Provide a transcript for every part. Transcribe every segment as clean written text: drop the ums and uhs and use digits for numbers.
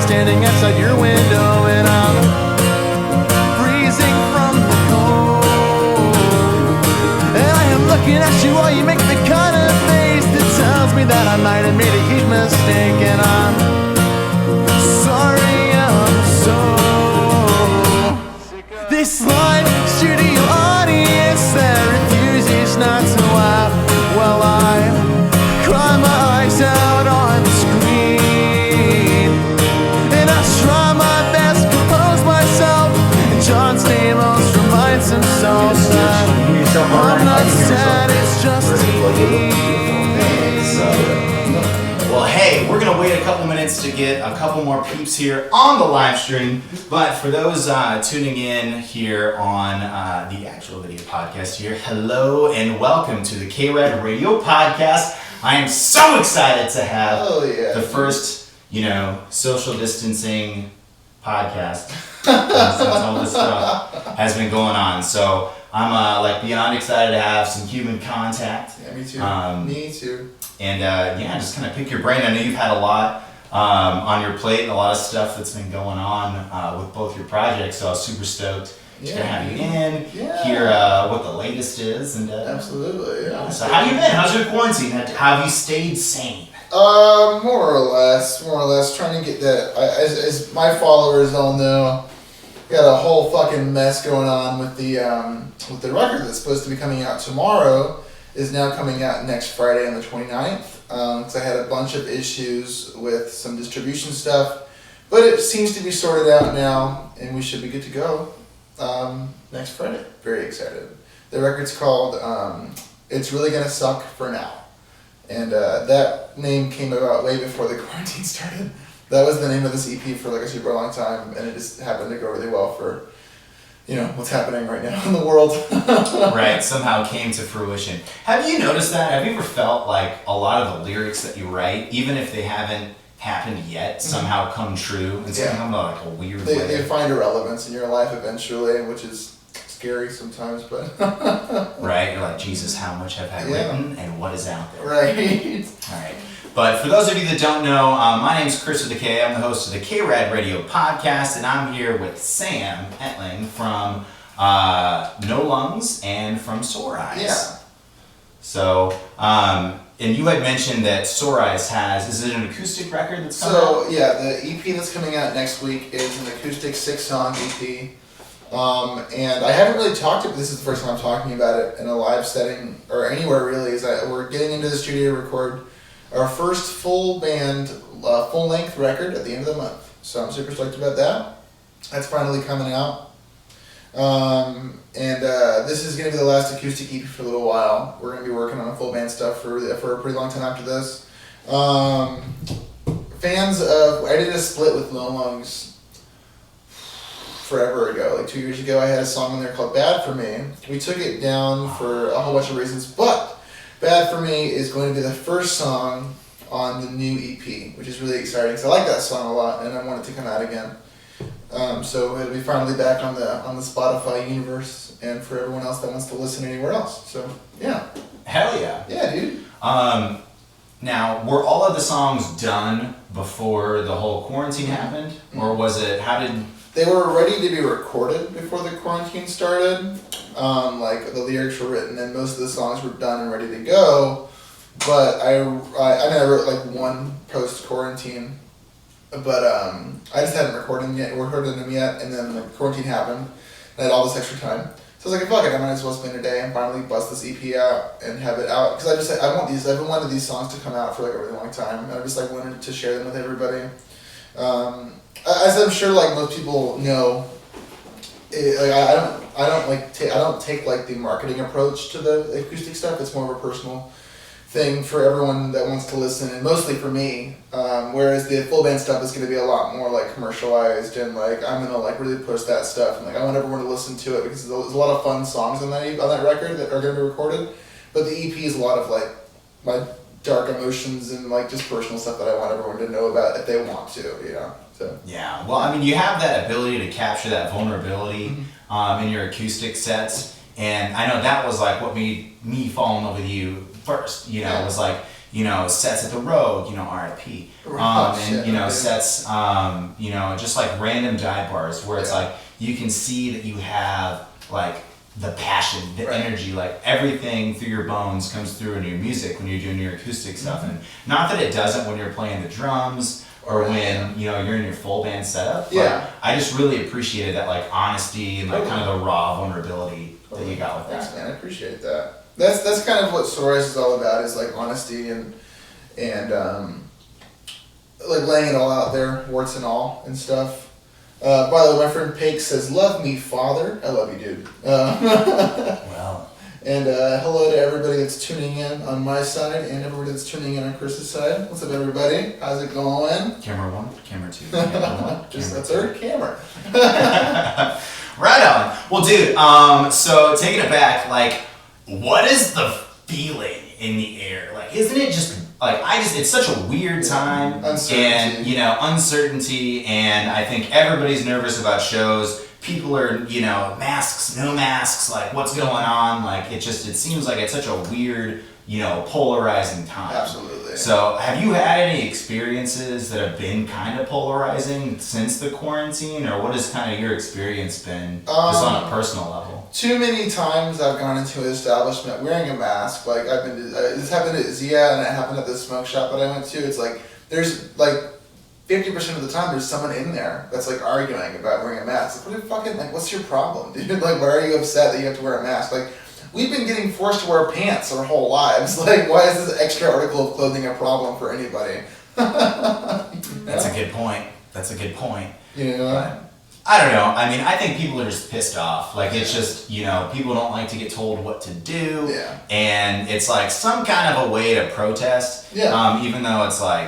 standing outside your window, and I'm freezing from the cold. And I am looking at you while you make the kind of face that tells me that I might have made a huge mistake, and I'm sorry, I'm so this live studio audience that refuses not to laugh while I cry my eyes out on the screen. And I try my best to compose myself, and John Stamos reminds himself that I'm not sad, it's just me. Well, hey, we're going to wait a couple minutes to get a couple more peeps here on the live stream. But for those tuning in here on the actual video podcast here, hello and welcome to the K-RAD Radio podcast. I am so excited to have the first, social distancing podcast since all this stuff has been going on. So I'm beyond excited to have some human contact. Yeah, me too. Me too. And just kind of pick your brain. I know you've had a lot on your plate and a lot of stuff that's been going on with both your projects. So I was super stoked to have you in, hear what the latest is. And absolutely, yeah. So how you been? How's your quarantine? Have you stayed sane? More or less. Trying to get that. As my followers all know, got a whole fucking mess going on with the record that's supposed to be coming out tomorrow. Is now coming out next Friday on the 29th. Because I had a bunch of issues with some distribution stuff, but it seems to be sorted out now, and we should be good to go next Friday. Very excited. The record's called It's Really Gonna Suck For Now. And that name came about way before the quarantine started. That was the name of this EP for like a super long time, and it just happened to go really well for what's happening right now in the world. Right, somehow came to fruition. Have you noticed that? Have you ever felt like a lot of the lyrics that you write, even if they haven't happened yet, somehow come true in some kind of like a weird way? They find a relevance in your life eventually, which is scary sometimes, but... Right, you're like, Jesus, how much have I written and what is out there? Right. All right. But for those of you that don't know, my name's Chris with the K. I'm the host of the KRADRADIO podcast, and I'm here with Sam Etling from No Lungs and from Sore Eyes. Yeah. So, and you had mentioned that Sore Eyes is it an acoustic record that's coming out? So, yeah, the EP that's coming out next week is an acoustic 6-song EP. And I haven't really talked about this is the first time I'm talking about it in a live setting or anywhere really. We're getting into the studio to record our first full band, full-length record at the end of the month. So I'm super stoked about that. That's finally coming out. And this is going to be the last acoustic EP for a little while. We're going to be working on full band stuff for a pretty long time after this. Fans of... I did a split with No Lungs forever ago. Like 2 years ago, I had a song on there called Bad For Me. We took it down for a whole bunch of reasons, but... Bad For Me is going to be the first song on the new EP, which is really exciting because I like that song a lot and I want it to come out again. So it'll be finally back on the Spotify universe and for everyone else that wants to listen anywhere else. So yeah. Hell yeah. Yeah, dude. Now, were all of the songs done before the whole quarantine happened? Or was it, They were ready to be recorded before the quarantine started. The lyrics were written and most of the songs were done and ready to go. But I wrote like one post-quarantine, but I just hadn't recorded them yet, and then the quarantine happened, and I had all this extra time. So I was like, fuck it, I might as well spend a day and finally bust this EP out and have it out. Because I've been wanting these songs to come out for like a really long time, and I just like wanted to share them with everybody. As I'm sure like most people know, I don't take like the marketing approach to the acoustic stuff. It's more of a personal thing for everyone that wants to listen, and mostly for me. Whereas the full band stuff is going to be a lot more like commercialized, and like I'm gonna like really push that stuff, and like I want everyone to listen to it because there's a lot of fun songs on that record that are going to be recorded. But the EP is a lot of like my dark emotions and like just personal stuff that I want everyone to know about if they want to, So. Yeah, well, I mean, you have that ability to capture that vulnerability in your acoustic sets, and I know that was like what made me fall in love with you first. It was like sets at the Rogue, RIP, sets, just like random dive bars where it's like you can see that you have like the passion, the energy, like everything through your bones comes through in your music when you're doing your acoustic stuff. And not that it doesn't when you're playing the drums or when you're in your full band setup. But I just really appreciated that like honesty and like kind of the raw vulnerability that you got with that. Thanks, man. I appreciate that. That's kind of what Stories is all about, is like honesty and like laying it all out there, warts and all and stuff. By the way, my friend Paik says, "Love me, father." I love you, dude. Well. And hello to everybody that's tuning in on my side and everybody that's tuning in on Chris's side. What's up, everybody? How's it going? Camera 1, camera 2, camera 1, Just a third camera. Right on. Well, dude, so taking it back, like, what is the feeling in the air? Like, isn't it just like it's such a weird time, uncertainty. and uncertainty, and I think everybody's nervous about shows. People are, masks, no masks, like what's going on? Like it seems like it's such a weird, polarizing time. Absolutely. So have you had any experiences that have been kind of polarizing since the quarantine, or what has kind of your experience been just on a personal level? Too many times I've gone into an establishment wearing a mask. Like I've been, this happened at Zia and it happened at the smoke shop that I went to. It's like there's like 50% of the time there's someone in there that's like arguing about wearing a mask. Like, what's your problem, dude? Like, why are you upset that you have to wear a mask? Like, we've been getting forced to wear pants our whole lives. Like, why is this extra article of clothing a problem for anybody? That's a good point. Yeah. But, I don't know. I mean, I think people are just pissed off. Like, it's just, people don't like to get told what to do. Yeah. And it's like some kind of a way to protest. Yeah. Even though it's like,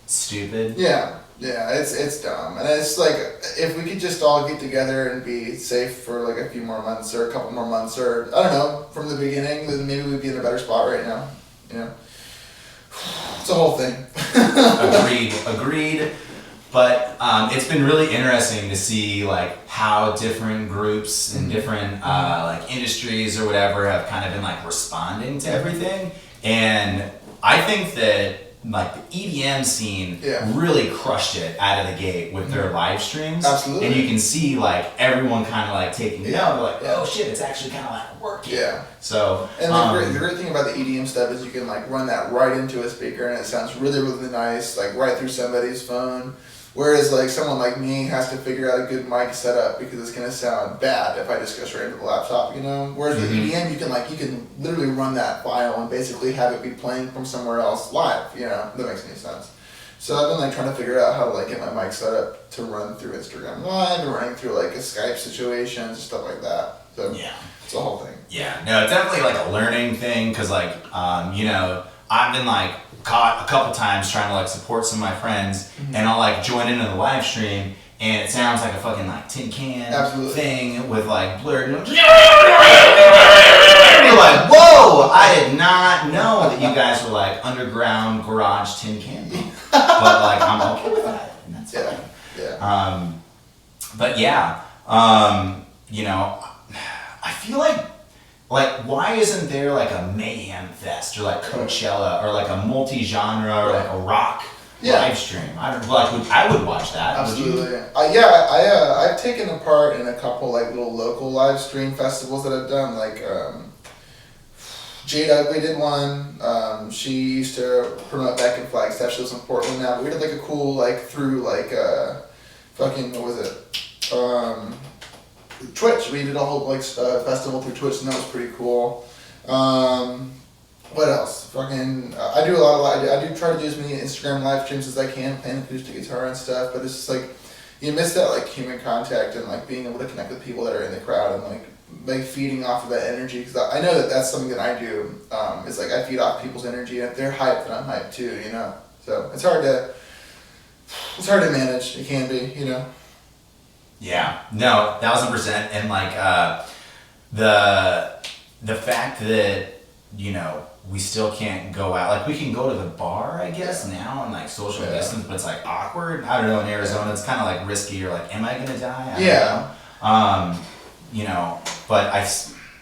stupid. Yeah, it's dumb, and it's like if we could just all get together and be safe for like a few more months or a couple more months, or I don't know, from the beginning, then maybe we'd be in a better spot right now. It's a whole thing. Agreed. But it's been really interesting to see like how different groups and different like industries or whatever have kind of been like responding to everything, and I think that like the EDM scene really crushed it out of the gate with their live streams. Absolutely. And you can see like everyone kind of like taking note. They're like, oh shit, it's actually kind of like working. Yeah. So. And the great thing about the EDM stuff is you can like run that right into a speaker and it sounds really, really nice, like right through somebody's phone. Whereas like someone like me has to figure out a good mic setup because it's gonna sound bad if I just go straight into the laptop, Whereas with EDM you can literally run that file and basically have it be playing from somewhere else live, That makes any sense. So I've been like trying to figure out how to like get my mic set up to run through Instagram Live and running through like a Skype situation and stuff like that. So it's a whole thing. Yeah, no, it's definitely like a learning thing because like I've been like caught a couple times trying to like support some of my friends, and I'll like join into the live stream and it sounds like a fucking like tin can thing with like blurred. You're like, whoa! I did not know that you guys were like underground garage tin can, but like I'm okay with that, and that's fine. Yeah. But I feel like why isn't there like a Mayhem Fest or like Coachella or like a multi-genre or like a rock live stream? I would watch that. Absolutely. I've taken a part in a couple like little local live stream festivals that I've done. Like Jade Ugly did one. She used to promote back in Flagstaff. She lives in Portland now. But we did like a cool like through like fucking what was it? Twitch. We did a whole like festival through Twitch, and that was pretty cool. What else? I do a lot of I do try to do as many Instagram live streams as I can, playing acoustic guitar and stuff. But it's just like you miss that like human contact and like being able to connect with people that are in the crowd and like feeding off of that energy. Because I know that that's something that I do. It's like I feed off people's energy, and if they're hyped, then I'm hyped too. So it's hard to manage. It can be, Yeah, no, 1,000%, and like the fact that we still can't go out. Like we can go to the bar, I guess now, and like social distance, but it's like awkward. I don't know. In Arizona, it's kind of like risky. You're like, am I gonna die? I don't know. But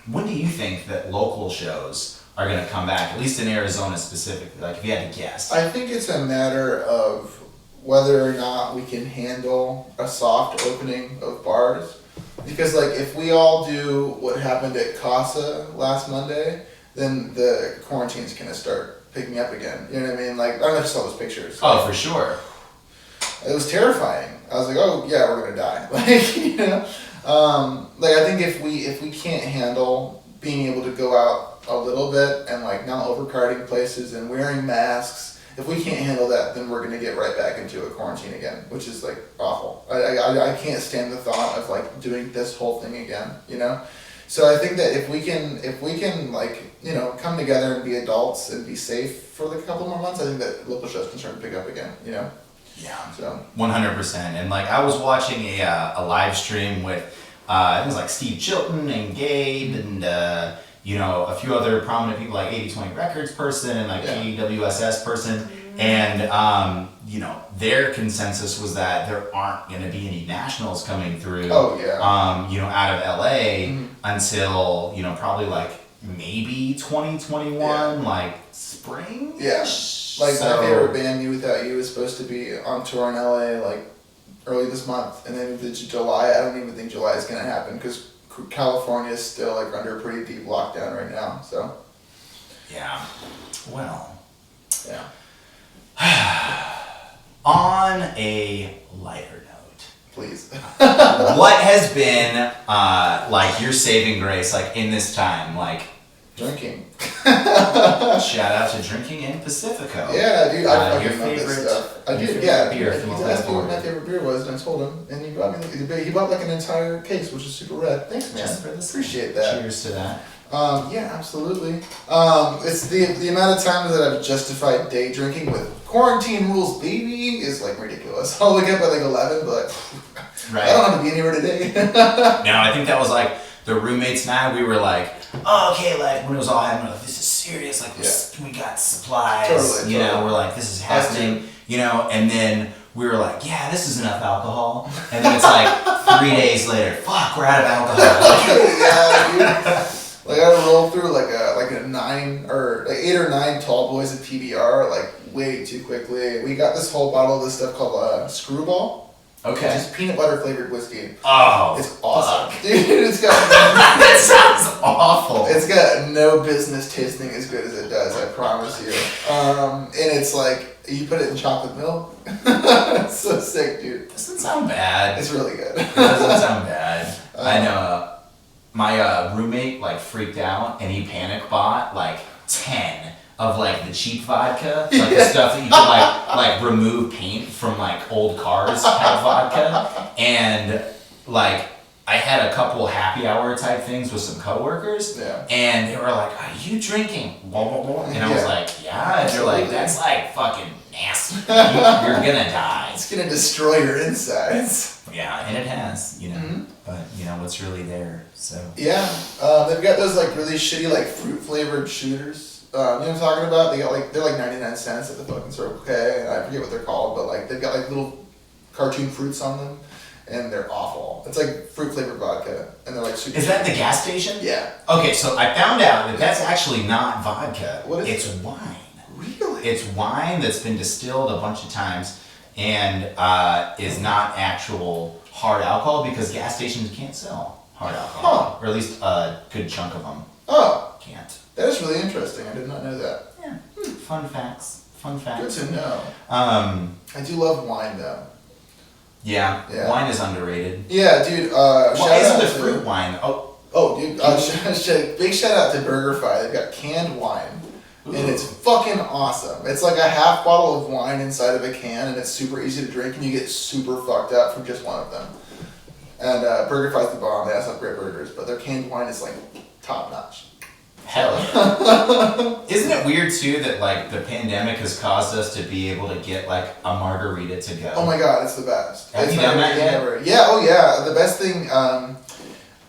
when do you think that local shows are going to come back, at least in Arizona specifically? Like, if you had to guess. I think it's a matter of whether or not we can handle a soft opening of bars. Because, like, if we all do what happened at Casa last Monday, then the quarantine's going to start picking up again. You know what I mean? Like, I don't know if you saw those pictures. Oh, for sure. It was terrifying. I was like, oh, yeah, we're going to die. Like, you know? Like, I think if we can't handle being able to go out a little bit and, like, not overcrowding places and wearing masks, if we can't handle that, then we're going to get right back into a quarantine again, which is, like, awful. I can't stand the thought of, like, doing this whole thing again, you know? So I think that if we can, like, you know, come together and be adults and be safe for, like, a couple more months, I think that local shows can start to pick up again, you know? Yeah. So 100%. And, like, I was watching a live stream with, it was, like, Steve Chilton and Gabe and, you know, a few other prominent people, like 80/20 Records person and like KWSS person, and you know, their consensus was that there aren't going to be any nationals coming through. Oh yeah. You know, out of LA until, you know, probably like maybe 2021, like spring. Yeah. Like my favorite band, You Without You, is supposed to be on tour in LA like early this month, and then July. I don't even think July is going to happen because California is still like under a pretty deep lockdown right now, so. Yeah. Well. Yeah. On a lighter note. Please. What has been like your saving grace like in this time? Like drinking. Shout out to drinking in Pacifico. Yeah, dude, I your fucking love favorite this stuff. I your did, favorite yeah. beer He from asked me what Oklahoma. my favorite beer was, and I told him, and he bought me. He bought like an entire case, which is super red. Thanks, man. Just for the Appreciate that. Cheers to that. Yeah, absolutely. It's the amount of times that I've justified day drinking with quarantine rules, baby, is like ridiculous. I'll wake up at like 11, but Right. I don't have to be anywhere today. No, I think that was like the roommates and I. We were like, oh, okay, like when it was all happening, we're like, this is serious. Like we got supplies. Totally, you know, totally. we're like, this is happening. You know, and then we were like, yeah, this is enough alcohol. And then it's like 3 days later, fuck, we're out of alcohol. Yeah, dude. Like I rolled through like a 9 or like 8 or 9 tall boys of PBR like way too quickly. We got this whole bottle of this stuff called Screwball. Okay. Which is peanut butter flavored whiskey. Oh, It's awesome, fuck. dude. It's got That sounds awful. it's got no business tasting as good as it does. I promise you. And it's like you put it in chocolate milk. It's so sick, dude. Doesn't sound bad. It's really good. It doesn't sound bad. I know. My roommate like freaked out and he panic bought like 10 of like the cheap vodka, like the stuff that you could like remove paint from like old cars type vodka, and like I had a couple happy hour type things with some coworkers, and they were like, "Are you drinking?" Blah, blah, blah. And I was like, "Yeah." And they're like, "That's like fucking nasty. You're gonna die. It's gonna destroy your insides. Yeah, and it has, you know. But you know what's really there. So Yeah, they've got those like really shitty like fruit flavored shooters. You know what I'm talking about? They got like they're like 99 cents at the fucking Circle K, and I forget what they're called, but like they've got like little cartoon fruits on them, and they're awful. It's like fruit flavored vodka, and they're like super. Is that the gas station? Yeah. Okay, so I found out that that's actually not vodka. What is it's it? wine. Really? It's wine that's been distilled a bunch of times and is not actual hard alcohol because gas stations can't sell hard alcohol, or at least a good chunk of them can't. That is really interesting. I did not know that. Yeah. Fun facts. Fun facts. Good to know. I do love wine though. Yeah. Wine is underrated. Yeah, dude. Well, shout out isn't the to fruit wine? Oh, dude. Big shout out to BurgerFi. They've got canned wine. And it's fucking awesome. It's like a half bottle of wine inside of a can, and it's super easy to drink, and you get super fucked up from just one of them. And BurgerFi's the bomb. They also have great burgers, but their canned wine is like top notch. Hell yeah. Isn't it weird too that like the pandemic has caused us to be able to get like a margarita to go? Oh my god, it's the best. Have It's you my done that favorite thing yet? ever. Yeah, oh yeah. The best thing,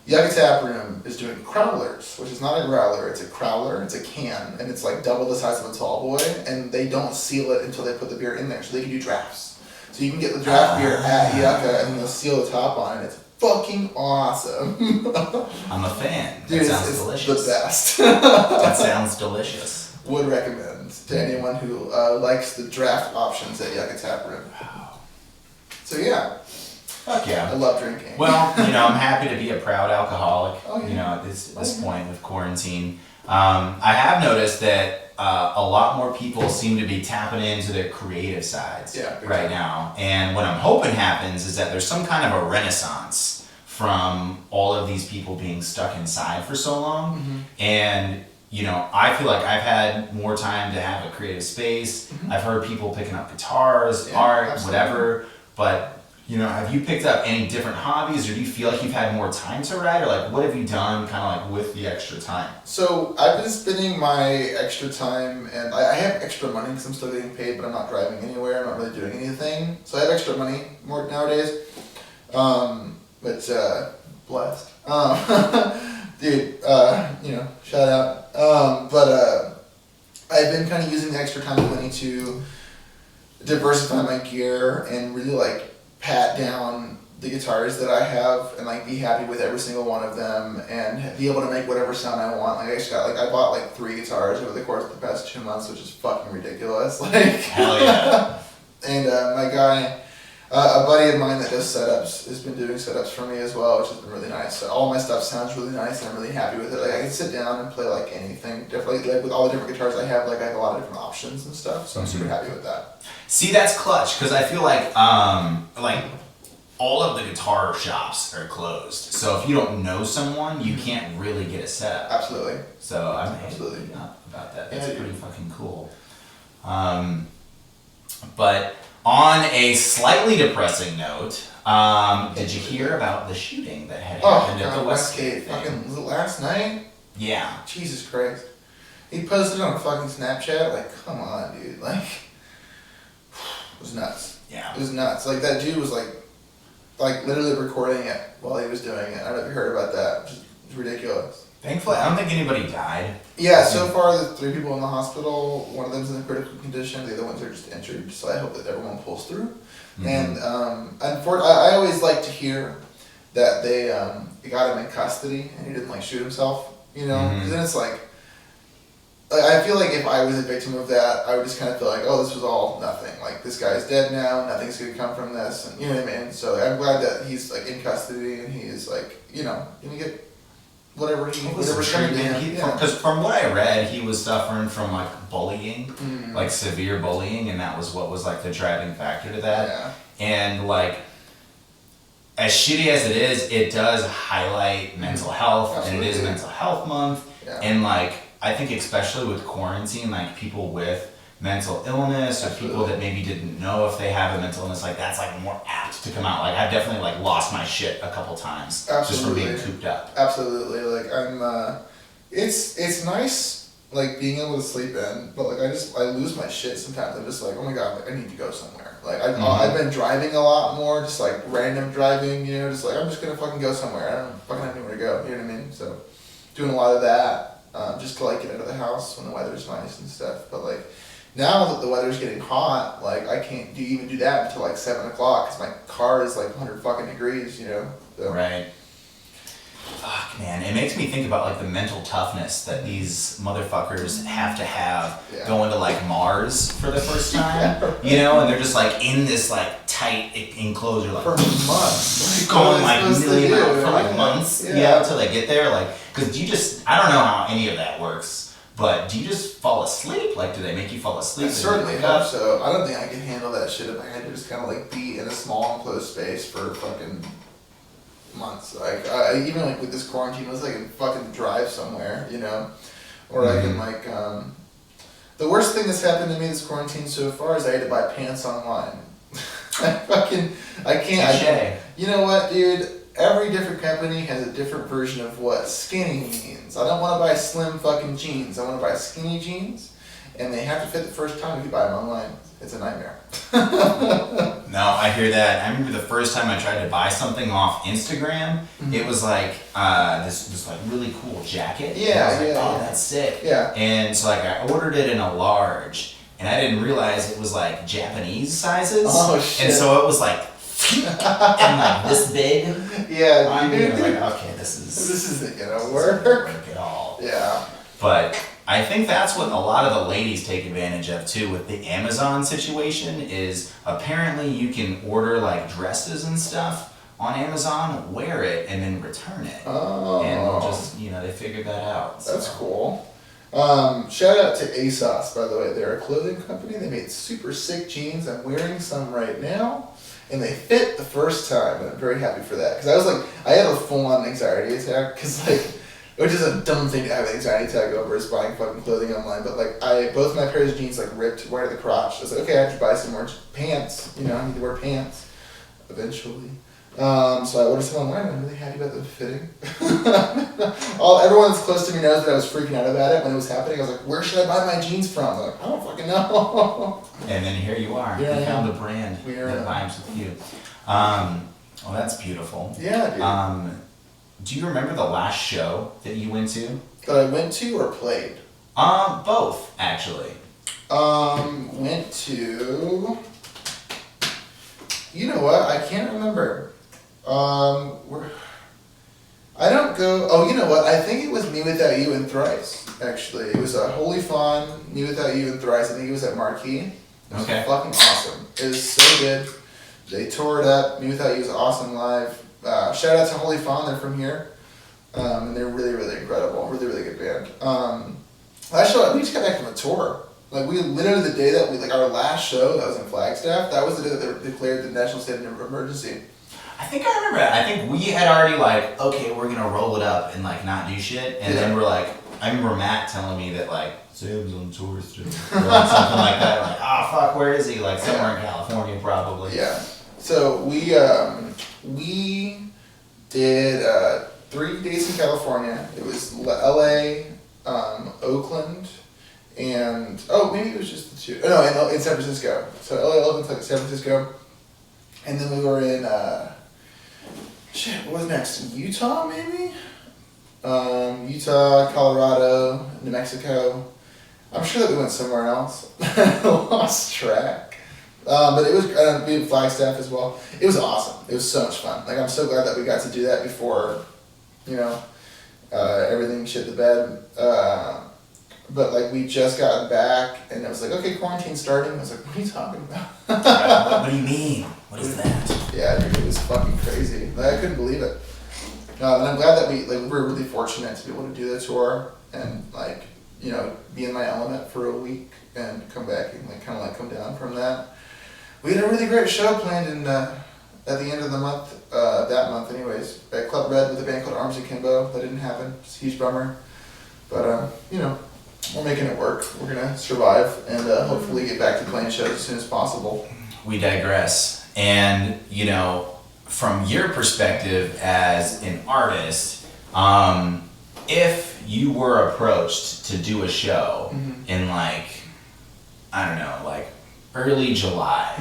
Yucca Tap Room is doing crowlers, which is not a growler, it's a crowler, it's a can, and it's like double the size of a tall boy, and they don't seal it until they put the beer in there, so they can do drafts. So you can get the draft beer at Yucca, and then they'll seal the top on it, and it's fucking awesome. I'm a fan. Dude, That sounds it's delicious. the best. That sounds delicious. Would recommend to anyone who likes the draft options at Yucca Tap Room. So yeah, Fuck I yeah. love drinking. Well, I'm happy to be a proud alcoholic. Oh, yeah. At this point with quarantine. I have noticed that a lot more people seem to be tapping into their creative sides Yeah, big right time. now. And what I'm hoping happens is that there's some kind of a renaissance from all of these people being stuck inside for so long. Mm-hmm. And, I feel like I've had more time to have a creative space. Mm-hmm. I've heard people picking up guitars, Yeah, art, absolutely. whatever. But have you picked up any different hobbies, or do you feel like you've had more time to write, or like what have you done kind of like with the extra time? So I've been spending my extra time, and I have extra money because I'm still getting paid, but I'm not driving anywhere. I'm not really doing anything, so I have extra money more nowadays. But blessed, dude. Shout out. But I've been kind of using the extra time and money to diversify my gear and really like pat down the guitars that I have and like be happy with every single one of them and be able to make whatever sound I want. Like I bought like 3 guitars over the course of the past 2 months, which is fucking ridiculous. Like Hell yeah. and my guy, a buddy of mine that does setups has been doing setups for me as well, which has been really nice. So all my stuff sounds really nice and I'm really happy with it. Like I can sit down and play like anything different. Like with all the different guitars I have, like I have a lot of different options and stuff. So I'm super happy with that. See, that's clutch, because I feel like all of the guitar shops are closed. So if you don't know someone, you can't really get a setup. Absolutely. So I'm Absolutely. about that. That's Yeah, pretty fucking cool. But on a slightly depressing note, did you hear about the shooting that had happened at the Westgate thing? Fucking, was it last night? Yeah. Jesus Christ. He posted it on fucking Snapchat. Like, come on, dude. Like, it was nuts. Yeah. It was nuts. Like, that dude was like literally recording it while he was doing it. I don't know if you heard about that, which is ridiculous. Thankfully, I don't think anybody died. Yeah, so far the 3 people in the hospital, one of them's in a critical condition, the other ones are just injured, so I hope that everyone pulls through. Mhm. And I always like to hear that they got him in custody and he didn't like shoot himself, because then it's like, I feel like if I was a victim of that, I would just kind of feel like, oh, this was all nothing. Like, this guy's dead now, nothing's gonna come from this, and you know what I mean? So I'm glad that he's like in custody and he's like, gonna get whatever's coming to him. Because from what I read, he was suffering from like bullying, Mm. like severe bullying, and that was what was like the driving factor to that. Yeah. And like, as shitty as it is, it does highlight mental health, and it is Absolutely. Mental Health Month. Yeah. And like, I think especially with quarantine, like people with mental illness or people that maybe didn't know if they have a mental illness, like that's like more apt to come out. Like I've definitely like lost my shit a couple times just from being Absolutely. cooped up. Absolutely. Like it's nice like being able to sleep in, but like I lose my shit sometimes. I'm just like, oh my god, like I need to go somewhere. Like I've been driving a lot more, just like random driving, just like I'm just gonna fucking go somewhere. I don't fucking have anywhere to go. You know what I mean? So doing a lot of that just to like get out of the house when the weather's nice and stuff. But like now that the weather's getting hot, like I can't even do that until like 7 o'clock because my car is like 100 fucking degrees. So. Right. Fuck, man. It makes me think about like the mental toughness that these motherfuckers have to have going to like Mars for the first time. And they're just like in this like tight enclosure, like For months. going like million miles for like Yeah. months, Yeah. till they get there. Like, cause I don't know how any of that works, but do you just fall asleep? Like, do they make you fall asleep? I certainly hope so. I don't think I could handle that shit if I had to just kind of like be in a small enclosed space for fucking months. Like even like with this quarantine, I was like, I can fucking drive somewhere, or I can like. The worst thing that's happened to me this quarantine so far is I had to buy pants online. I can't. You know what, dude? Every different company has a different version of what skinny means. I don't want to buy slim fucking jeans. I want to buy skinny jeans, and they have to fit the first time if you buy them online. It's a nightmare. No, I hear that. I remember the first time I tried to buy something off Instagram, it was like this like really cool jacket. Yeah, and I was like, yeah, oh, yeah. that's sick. Yeah. And so like I ordered it in a large, and I didn't realize it was like Japanese sizes. Oh, shit. And so it was like and like this big. Yeah, I mean, I was dude. like, okay, this Isn't gonna doesn't work. work at all. Yeah. But I think that's what a lot of the ladies take advantage of too with the Amazon situation is apparently you can order like dresses and stuff on Amazon, wear it, and then return it. Oh. And they'll just, they figured that out. That's cool. Shout out to ASOS, by the way. They're a clothing company. They made super sick jeans. I'm wearing some right now. And they fit the first time, and I'm very happy for that. Because I had a full-on anxiety attack, which is a dumb thing to have an anxiety attack over, is buying fucking clothing online. But both my pairs of jeans ripped right at the crotch. I was like, okay, I have to buy some more pants. I need to wear pants eventually. So I ordered some online, and I'm really happy about the fitting. Everyone that's close to me knows that I was freaking out about it when it was happening. I was like, where should I buy my jeans from? I'm like, I don't fucking know. And then here you are. Here You I found am. a brand Here that I am. vibes with you. Well, that's beautiful. Yeah, dude. Do you remember the last show that you went to? That I went to or played? Both, actually. Went to... You know what? I can't remember. I don't go... Oh, you know what? I think it was Me Without You and Thrice, actually. It was a Holy Fawn, Me Without You and Thrice. I think it was at Marquee. It was Okay. fucking awesome. It was so good. They tore it up. Me Without You was awesome live. Shout out to Holy Fawn. They're from here. And they're really, really incredible. Really, really good band. Last show, we just got back from a tour. We literally the day that our last show that was in Flagstaff, that was the day that they declared the national state of emergency. I think I remember that. I think we had already okay, we're gonna roll it up and not do shit. And then we're I remember Matt telling me that Sam's on tour still. Or something like that. Fuck, where is he? Somewhere in California probably. Yeah. So we did 3 days in California. It was LA, Oakland, and maybe it was just the two. No, in San Francisco. So LA, Oakland, San Francisco, and then we were in what was next? Utah, maybe. Utah, Colorado, New Mexico. I'm sure that we went somewhere else. I lost track. But it was we did Flagstaff as well. It was awesome. It was so much fun. I'm so glad that we got to do that before, everything shit the bed. But we just got back, and it was okay, quarantine's starting. I was like, what are you talking about? What do you mean? What is that? Yeah, dude, it was fucking crazy. I couldn't believe it. And I'm glad that we were really fortunate to be able to do the tour and be in my element for a week and come back and come down from that. We had a really great show planned in at the end of the month, that month anyways, at Club Red with a band called Arms Akimbo. That didn't happen. It's a huge bummer. But we're making it work. We're gonna survive and hopefully get back to playing shows as soon as possible. We digress. And, from your perspective as an artist, if you were approached to do a show in I don't know, early July,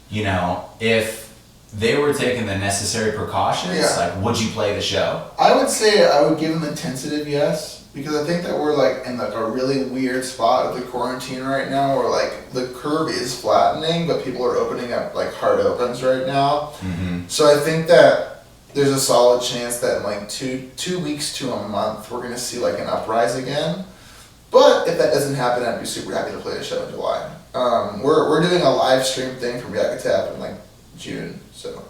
if they were taking the necessary precautions, would you play the show? I would say I would give them a tentative yes. Because I think that we're in a really weird spot of the quarantine right now where the curve is flattening, but people are opening up hard opens right now. Mm-hmm. So I think that there's a solid chance that in 2 weeks to a month we're gonna see an uprise again. But if that doesn't happen, I'd be super happy to play the show in July. We're doing a live stream thing from Yakutab in June, so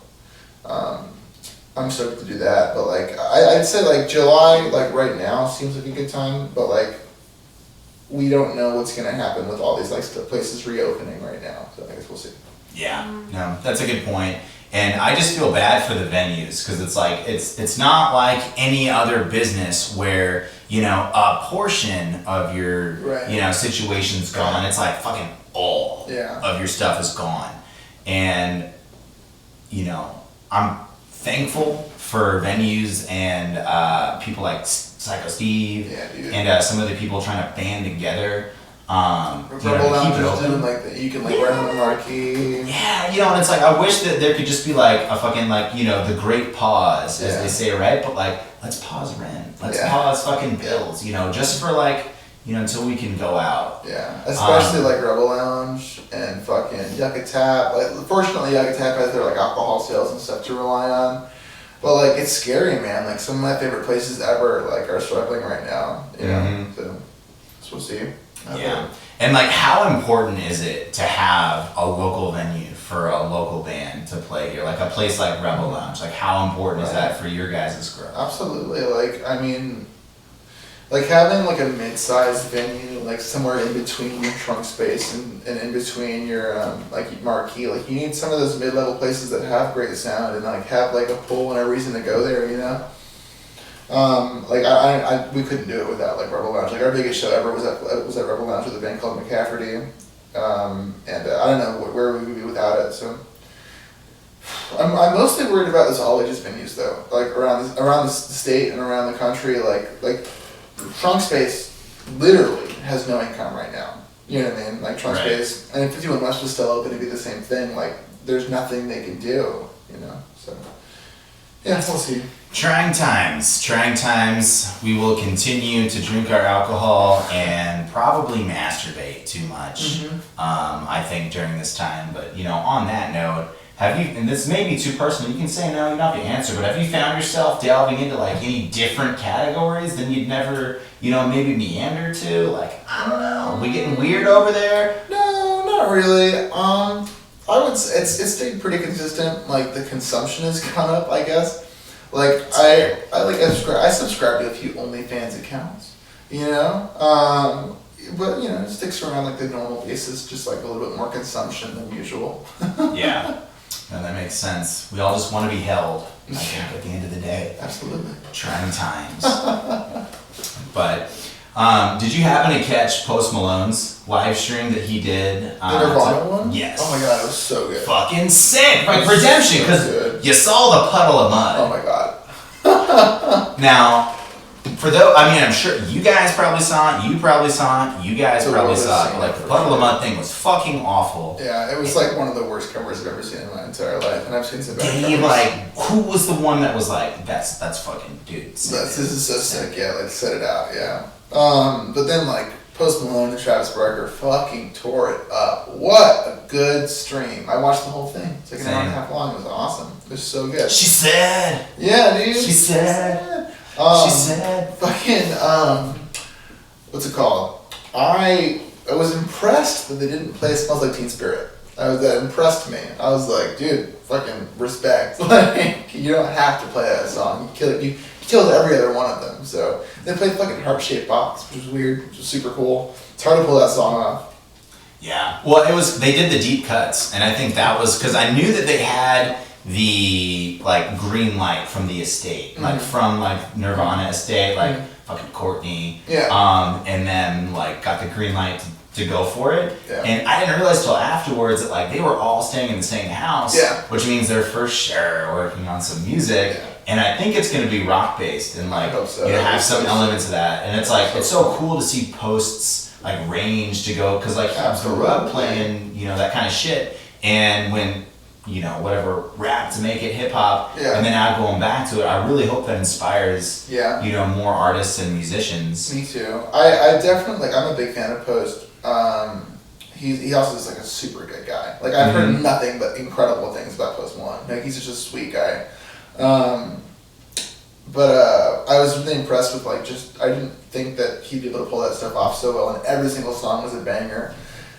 I'm stoked to do that, but I'd say July right now seems like a good time, but we don't know what's gonna happen with all these places reopening right now, so I guess we'll see. Yeah, no, that's a good point. And I just feel bad for the venues because it's not like any other business where a portion of your situation's gone. It's fucking all of your stuff is gone, and I'm thankful for venues and people like Psycho Steve and some of the people trying to band together. Rebel Lounge is doing you can run on the marquee. Yeah, and it's I wish that there could just be a fucking the great pause as they say, right? But let's pause rent. Let's pause fucking bills, just for until we can go out. Yeah, especially like Rebel Lounge and fucking Yucca Tap. Like, fortunately, Yucca Tap has their like alcohol sales and stuff to rely on. But like, it's scary, man. Like, some of my favorite places ever like are struggling right now. You know, so we'll see. Yeah, and like, how important is it to have a local venue for a local band to play here? Like a place like Rebel Lounge. Like, how important is that for your guys' growth? Absolutely. Like, I mean, like having like a mid-sized venue, like somewhere in between your trunk space and in between your like marquee, like you need some of those mid-level places that have great sound and like have like a pull and a reason to go there, you know. Like we couldn't do it without like Rebel Lounge. Like our biggest show ever was at Rebel Lounge with a band called McCafferty, and I don't know where we would be without it. So I'm mostly worried about this all ages venues though, like around the state and around the country, like. Trunk space literally has no income right now. You know what I mean? Like trunk space, and if 51 West was still open, it'd be the same thing. Like there's nothing they can do. You know, so yeah, we'll see. Trying times. We will continue to drink our alcohol and probably masturbate too much. I think during this time. But on that note. Have you, and this may be too personal, you can say no, you don't have to answer, but have you found yourself delving into like any different categories than you'd never, maybe meander to? Like, I don't know, are we getting weird over there? No, not really. I would say it's stayed pretty consistent. Like the consumption has gone up, I guess. Like I subscribe to a few OnlyFans accounts, but it sticks around like the normal basis, just like a little bit more consumption than usual. Yeah. No, that makes sense. We all just want to be held, I think, at the end of the day. Absolutely. Trying times. But, did you happen to catch Post Malone's live stream that he did? The Nirvana one? Yes. Oh my god, it was so good. Fucking sick! Like Redemption, because you saw the puddle of mud. Oh my god. Now, for those, I'm sure you guys probably saw it, you probably saw it, you guys probably saw it. Like, the puddle of mud thing was fucking awful. Yeah, it was like one of the worst covers I've ever seen in my entire life, and I've seen some bad covers. Like, who was the one that was like, that's fucking, dude. This is so sick, yeah, like, set it out, yeah. But then, like, Post Malone and Travis Barker fucking tore it up. What a good stream. I watched the whole thing. It's like an hour and a half long. It was awesome. It was so good. She said. Yeah, dude. She said. She said. Fucking, what's it called? I was impressed that they didn't play Smells Like Teen Spirit. That impressed me. I was like, dude, fucking respect. Like, you don't have to play that song. You killed every other one of them. So they played fucking Heart Shaped Box, which was weird, which was super cool. It's hard to pull that song off. Yeah. Well, they did the deep cuts, and I think that was because I knew that they had the like green light from the estate, like from like Nirvana estate, like fucking Courtney. Yeah. And then like got the green light to go for it. Yeah. And I didn't realize till afterwards that like they were all staying in the same house. Yeah. Which means they're for sure working on some music. Yeah. And I think it's gonna be rock based and like so. have some elements of that. And it's like it's so cool to see Post's like range to go because like I grew up playing that kind of shit. And when whatever rap to make it hip hop, and then now going back to it, I really hope that inspires more artists and musicians. Me too. I definitely I'm a big fan of Post. He also is like a super good guy. Like I've heard nothing but incredible things about Post Malone. Like he's just a sweet guy. But I was really impressed with I didn't think that he'd be able to pull that stuff off so well, and every single song was a banger.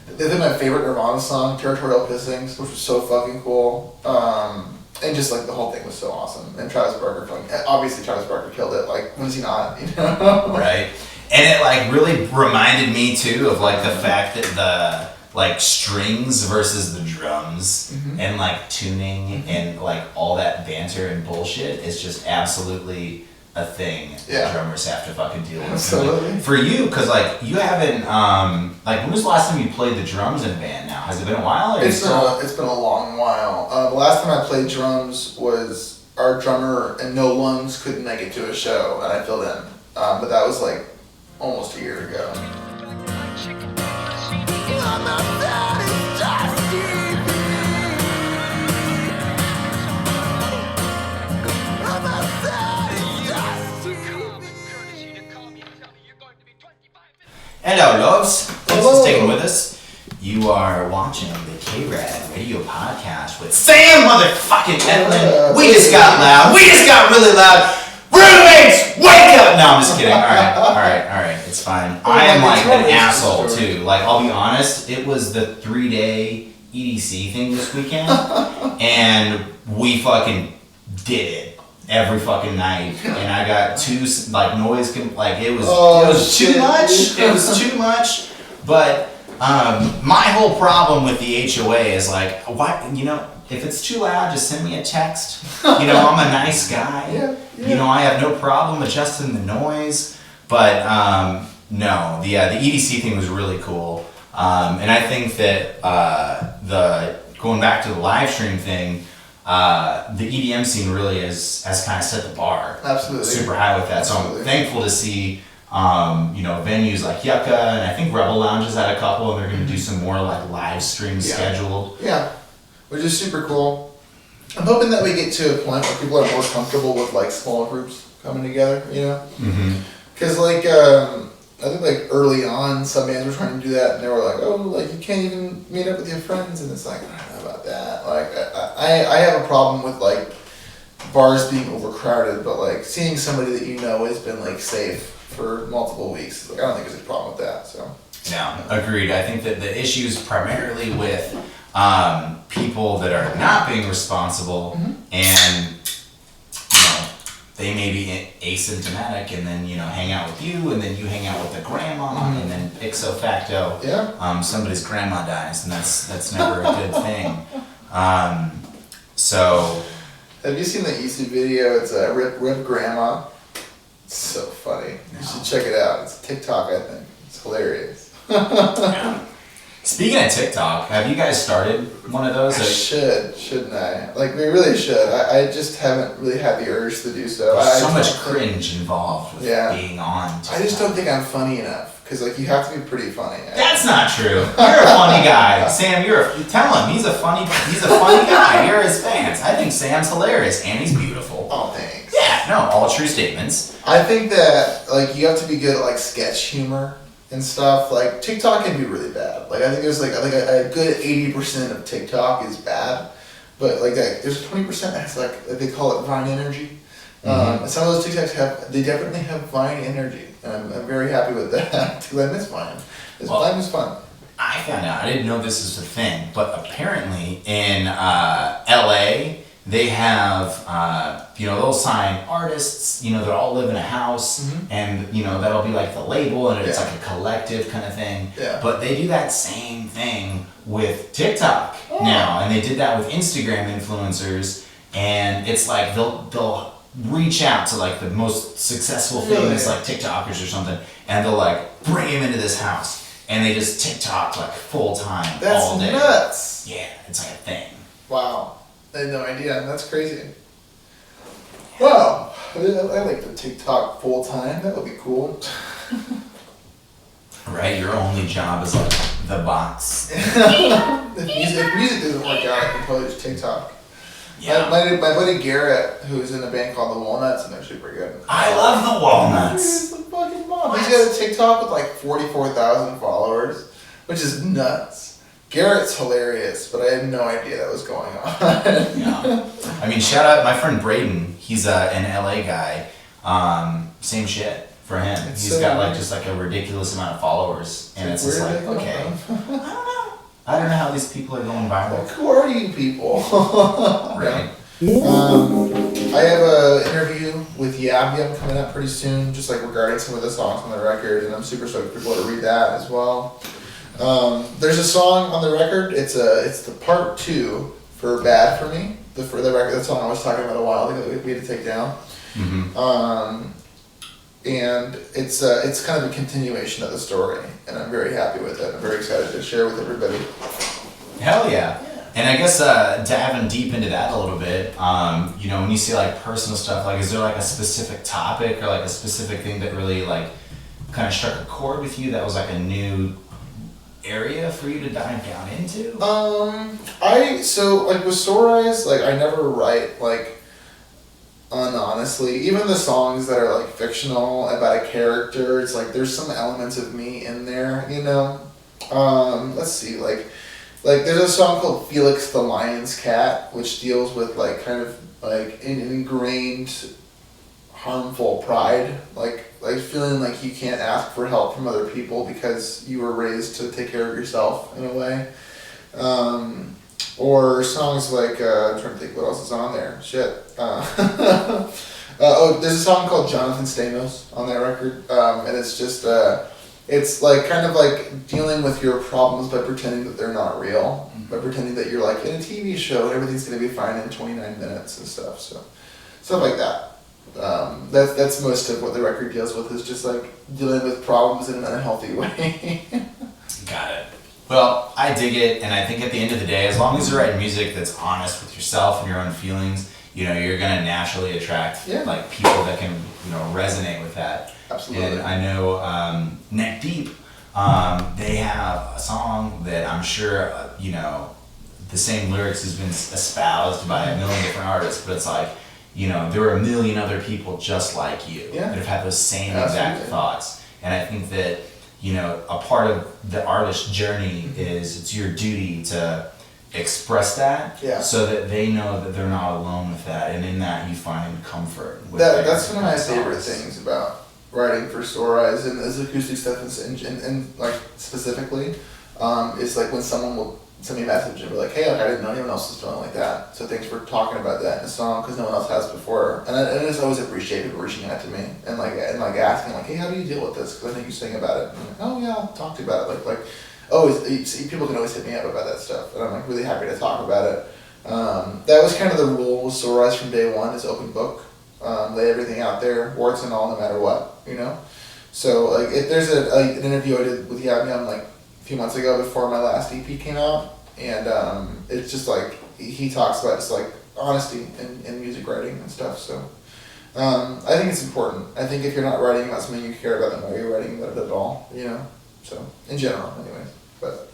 They did my favorite Nirvana song, Territorial Pissings, which was so fucking cool. And just like the whole thing was so awesome. And Travis Barker, obviously Travis Barker killed it. Like, when is he not? Right. And it like really reminded me too of like the fact that the like strings versus the drums and like tuning and like all that banter and bullshit is just absolutely a thing that drummers have to fucking deal with. Absolutely. For you, because like you haven't like when was the last time you played the drums in a band now? Has it been a while? Or it's been a long while. The last time I played drums was our drummer and no lungs couldn't make it to a show and I filled in. But that was like almost a year ago. Hello, loves. Thanks Hello. for sticking with us. You are watching the K-RAD radio podcast with Sam motherfucking Etling. We just got loud. We just got really loud. Roommates, wake up! No, I'm just kidding. All right. It's fine. I am like an asshole too. Like, I'll be honest. It was the 3-day EDC thing this weekend, and we fucking did it every fucking night. And I got two like noise. Like it was too much. It was too much. But my whole problem with the HOA is like, why? You know, if it's too loud, just send me a text. You know, I'm a nice guy. Yeah. You know, I have no problem adjusting the noise. But no, the EDC thing was really cool. And I think that the going back to the live stream thing, the EDM scene really has kind of set the bar. Absolutely. Super high with that. Absolutely. So I'm thankful to see venues like Yucca, and I think Rebel Lounge has had a couple, and they're going to do some more like live streams scheduled. Yeah, which is super cool. I'm hoping that we get to a point where people are more comfortable with like small groups coming together, you know? Because like, I think like early on, some bands were trying to do that, and they were like, oh, like you can't even meet up with your friends, and it's like, I don't know about that. Like, I have a problem with like bars being overcrowded, but like seeing somebody that you know has been like safe for multiple weeks, like I don't think there's a problem with that. So. No, agreed. I think that the issue is primarily with people that are not being responsible, and you know, they may be asymptomatic, and then hang out with you, and then you hang out with the grandma, and then ipso facto, somebody's grandma dies, and that's never a good thing. So, have you seen the YouTube video? It's a Rip Grandma. It's so funny. You should check it out. It's TikTok, I think. It's hilarious. Speaking of TikTok, have you guys started one of those? Shouldn't I? Like, we really should. I just haven't really had the urge to do so. There's so much cringe involved with being on TikTok. I just don't think I'm funny enough, because like you have to be pretty funny. That's not true. You're a funny guy, Sam. Tell him he's a funny guy. You're his fans. I think Sam's hilarious and he's beautiful. Oh, thanks. Yeah, no, all true statements. I think that like you have to be good at like sketch humor and stuff. Like TikTok can be really bad. Like I think there's like a good 80% of TikTok is bad, but like there's 20% that's like they call it Vine energy. Some of those TikToks definitely have Vine energy, and I'm very happy with that because I miss Vine. Vine was fun. I found out, I didn't know this was a thing, but apparently in LA they have they'll sign artists, that all live in a house, and that'll be like the label, and it's like a collective kind of thing. Yeah. But they do that same thing with TikTok now, and they did that with Instagram influencers, and it's like they'll reach out to like the most successful famous like TikTokers or something, and they'll like bring him into this house, and they just TikTok like full time all day. That's nuts. Yeah, it's like a thing. Wow, I had no idea. That's crazy. Wow, I like the TikTok full time. That would be cool. Right, your only job is like the box. If music doesn't work out, I can probably just TikTok. Yeah. My buddy Garrett, who's in a band called The Walnuts, and they're super good. I love the Walnuts. He's the fucking bomb. He's got a TikTok with like 44,000 followers, which is nuts. Garrett's hilarious, but I had no idea that was going on. Yeah. I mean, shout out my friend Braden. He's an LA guy. Same shit for him. He's got like just like a ridiculous amount of followers, and it's just like, okay, I don't know how these people are going viral. Like, who are you people? Right. I have an interview with Yab coming up pretty soon, just like regarding some of the songs on the record, and I'm super stoked for people to read that as well. There's a song on the record. It's the part 2 for "Bad for Me." For the record, that song I was talking about a while ago that we had to take down. And it's kind of a continuation of the story, and I'm very happy with it. I'm very excited to share with everybody. Hell yeah. And I guess diving deep into that a little bit, when you say like personal stuff, like is there like a specific topic or like a specific thing that really like kind of struck a chord with you that was like a new area for you to dive down into? So like with Sore Eyes, like I never write like unhonestly. Even the songs that are like fictional about a character, it's like there's some elements of me in there, you know. Let's see, like there's a song called Felix the Lion's Cat, which deals with like kind of like an ingrained harmful pride, like feeling like you can't ask for help from other people because you were raised to take care of yourself in a way. Or songs like I'm trying to think what else is on there. Shit. Oh, there's a song called Jonathan Stamos on that record, and it's just it's like kind of like dealing with your problems by pretending that they're not real, by pretending that you're like in a TV show and everything's gonna be fine in 29 minutes and stuff. So stuff like that. That's most of what the record deals with, is just like dealing with problems in an unhealthy way. Got it. Well, I dig it, and I think at the end of the day, as long as you're writing music that's honest with yourself and your own feelings, you know, you're gonna naturally attract like people that can, you know, resonate with that. Absolutely. And I know Neck Deep, they have a song that I'm sure, you know, the same lyrics has been espoused by a million different artists, but it's like, you know, there are a million other people just like you that have had those same exact thoughts. And I think that, you know, a part of the artist's journey is it's your duty to express that so that they know that they're not alone with that, and in that you find comfort. With that's one of my favorite things about writing for Sore Eyes and this acoustic stuff and like specifically, is like when someone will send me a message and be like, hey, like, I didn't know anyone else was feeling like that, so thanks for talking about that in a song because no one else has before. And it's always appreciated people reaching out to me and asking like, hey, how do you deal with this? Because I know you sing about it. And I'm like, oh yeah, I'll talk to you about it. Like always, people can always hit me up about that stuff, and I'm like really happy to talk about it. That was kind of the rule with Sore Eyes from day one, is open book, lay everything out there, warts and all, no matter what, you know. So like if there's an interview I did with Yam like a few months ago before my last EP came out. And it's just like he talks about just like honesty in music writing and stuff. So I think it's important. I think if you're not writing about something you care about, then why are you writing about it at all? You know. So in general, anyways. But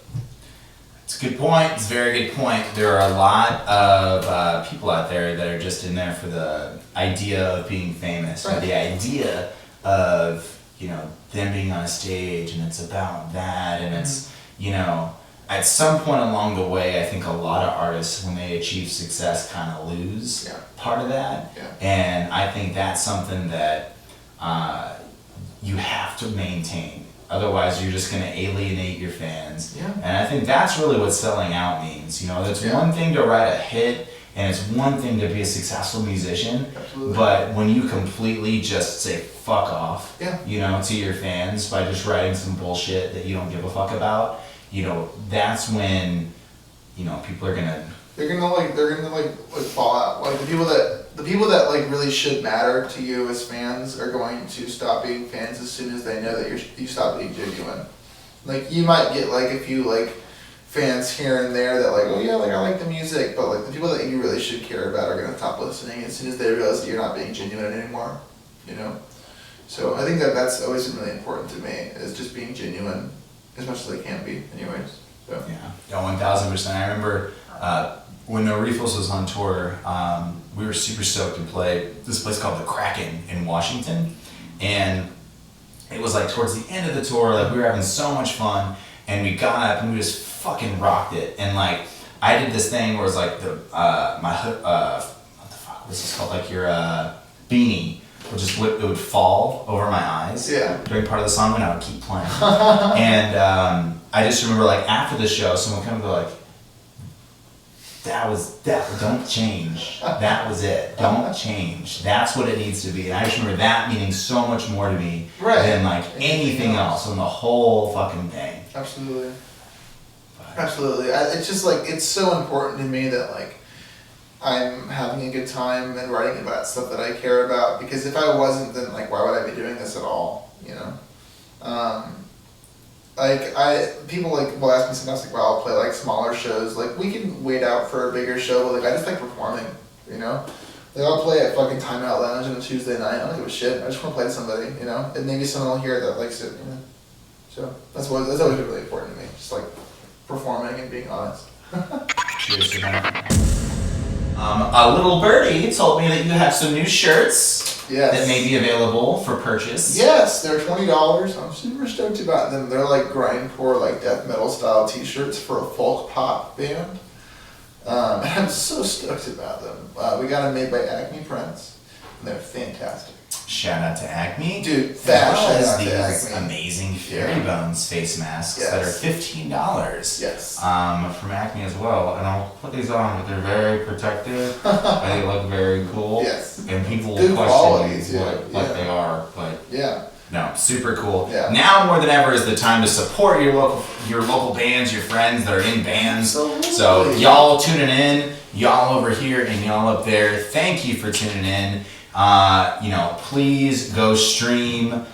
it's a good point. It's a very good point. There are a lot of people out there that are just in there for the idea of being famous, or the idea of, you know, them being on a stage, and it's about that, and it's, you know. At some point along the way, I think a lot of artists, when they achieve success, kind of lose part of that. Yeah. And I think that's something that you have to maintain. Otherwise, you're just going to alienate your fans. Yeah. And I think that's really what selling out means. You know, it's one thing to write a hit, and it's one thing to be a successful musician. Absolutely. But when you completely just say fuck off, you know, to your fans by just writing some bullshit that you don't give a fuck about, you know, that's when, you know, people are gonna fall out. Like the people that like really should matter to you as fans are going to stop being fans as soon as they know that you stop being genuine. Like you might get like a few like fans here and there that like, oh yeah, like I like the music, but like the people that you really should care about are gonna stop listening as soon as they realize that you're not being genuine anymore. You know? So I think that's always been really important to me, is just being genuine. As much as they can be, anyways. So. Yeah, 1000%. I remember when No Refills was on tour, we were super stoked to play this place called the Kraken in Washington, and it was like towards the end of the tour, like we were having so much fun, and we got up and we just fucking rocked it. And like I did this thing where it was like my hood, what the fuck was this called? Like your beanie. It would fall over my eyes during part of the song when I would keep playing. And I just remember like after the show, someone kind of go like, don't change. That was it. Don't change. That's what it needs to be. And I just remember that meaning so much more to me than like anything else on the whole fucking thing. Absolutely. Absolutely. It's just like, it's so important to me that like, I'm having a good time and writing about stuff that I care about, because if I wasn't, then like why would I be doing this at all, you know? People like will ask me sometimes like, well, I'll play like smaller shows, like we can wait out for a bigger show, but like I just like performing, you know? Like I'll play at fucking Timeout Lounge on a Tuesday night, I don't give a shit, I just want to play to somebody, you know? And maybe someone will hear that likes it, you know? So that's always been really important to me, just like performing and being honest. Cheers to that. A little birdie told me that you have some new shirts Yes. that may be available for purchase. Yes, they're $20. I'm super stoked about them. They're like grindcore, like death metal style t-shirts for a folk pop band. And I'm so stoked about them. We got them made by Acme Prints, and they're fantastic. Shout out to Acme. Dude, as fat well shout as out to these Acme. amazing Fairy Bones face masks that are $15. Yes. From Acme as well. And I'll put these on, but they're very protective. They look very cool. Yes. And people Good will quality, question too. what they are, but Yeah. no, super cool. Yeah. Now more than ever is the time to support your local bands, your friends that are in bands. Absolutely. So y'all tuning in, y'all over here and y'all up there, thank you for tuning in. Please go stream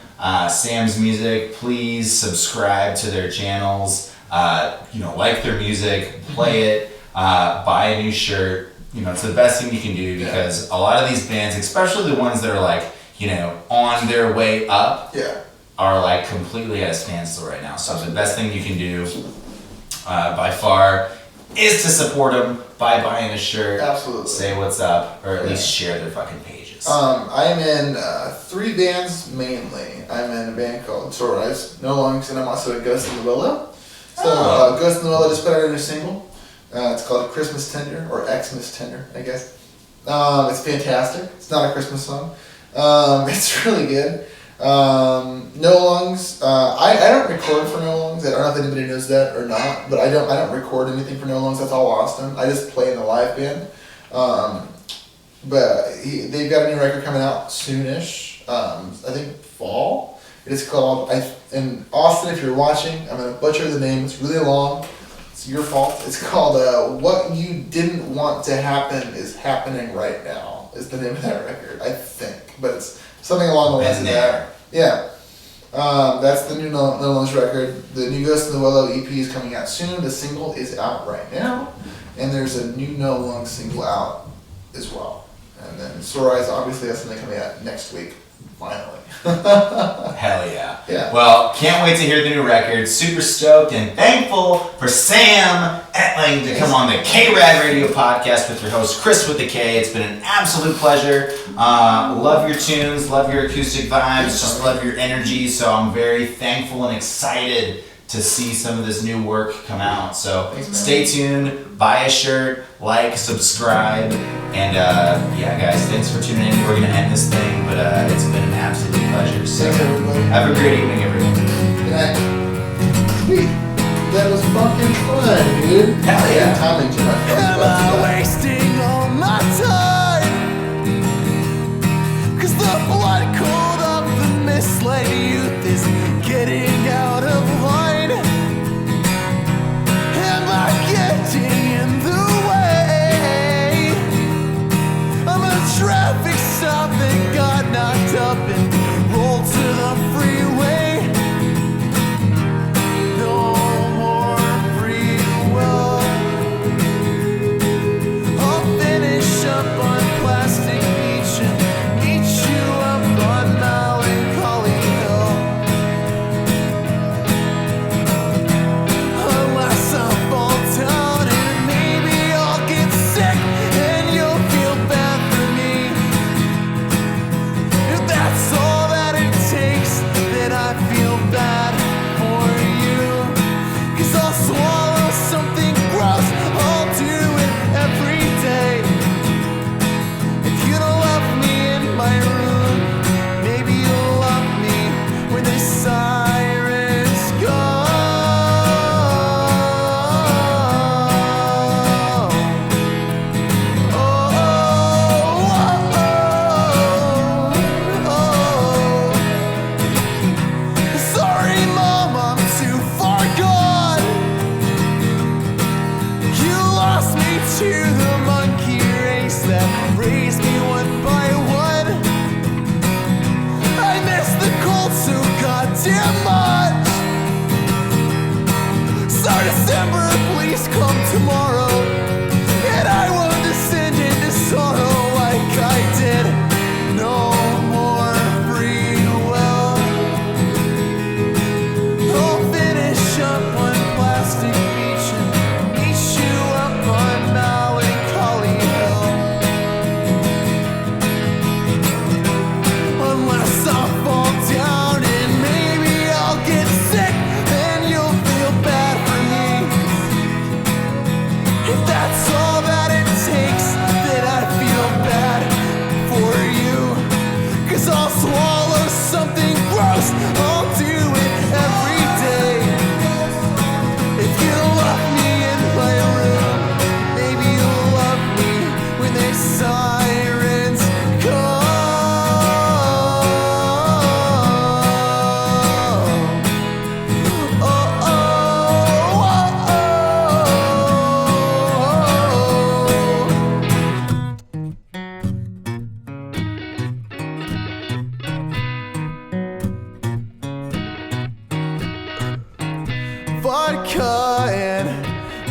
Sam's music. Please subscribe to their channels. Like their music, play it, buy a new shirt. It's the best thing you can do because a lot of these bands, especially the ones that are like, on their way up, are like completely at a standstill right now. So the best thing you can do by far is to support them by buying a shirt. Absolutely. Say what's up, or at least share their fucking pages. I'm in 3 bands mainly. I'm in a band called Sorise, No Lungs, and I'm also a Ghost in the Willow. So Ghost in the Willow just put out a new single. It's called Christmas Tender, or Xmas Tender, I guess. It's fantastic. It's not a Christmas song. It's really good. No Lungs. I don't record for No Lungs. I don't know if anybody knows that or not, but I don't record anything for No Lungs. That's all Austin. I just play in the live band. But they've got a new record coming out soonish. I think fall. It is called. And Austin, if you're watching, I'm gonna butcher the name. It's really long. It's your fault. It's called "What You Didn't Want to Happen Is Happening Right Now." Is the name of that record, I think, but it's something along the lines of that. Yeah. That's the new No Lungs record. The new Ghost in the Willow EP is coming out soon. The single is out right now, and there's a new No Lungs single out as well. And then Sorise obviously has something coming out next week. Finally. Hell yeah. Yeah. Well, can't wait to hear the new record. Super stoked and thankful for Sam Etling to come on the KRAD Radio podcast with your host, Chris with the K. It's been an absolute pleasure. Love your tunes, love your acoustic vibes, just love your energy. So I'm very thankful and excited to see some of this new work come out. So stay tuned, buy a shirt, like, subscribe, and guys, thanks for tuning in. We're gonna end this thing, but it's been an absolute pleasure. So Thanks, everybody. have a great evening, everyone. Good night. Sweet. That was fucking fun, dude. Hell yeah. Timing too much. Am I wasting all my time? 'Cause the blood cold of the misled youth is getting out of line. Am I getting in the way? I'm a traffic stop that got knocked up and rolled to the freeway. No more free will.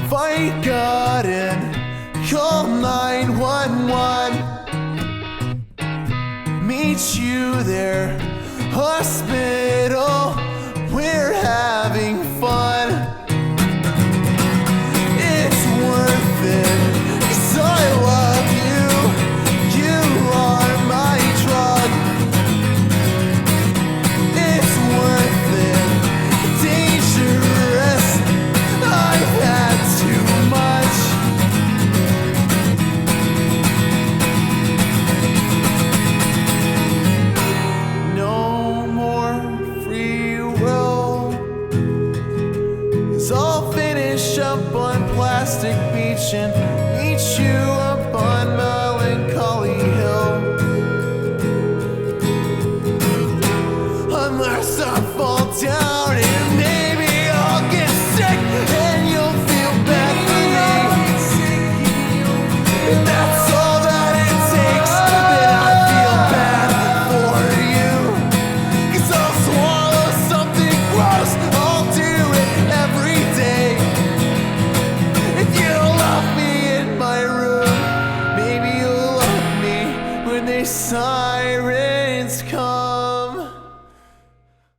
fight God and call 911. Meet you there, hospital, we're having fun. It's worth it, 'cause I love you. You are my drug. It's worth it, dangerous. I've had too much. No more free will. 'Cause I'll finish up on Plastic Beach and meet you up on Mount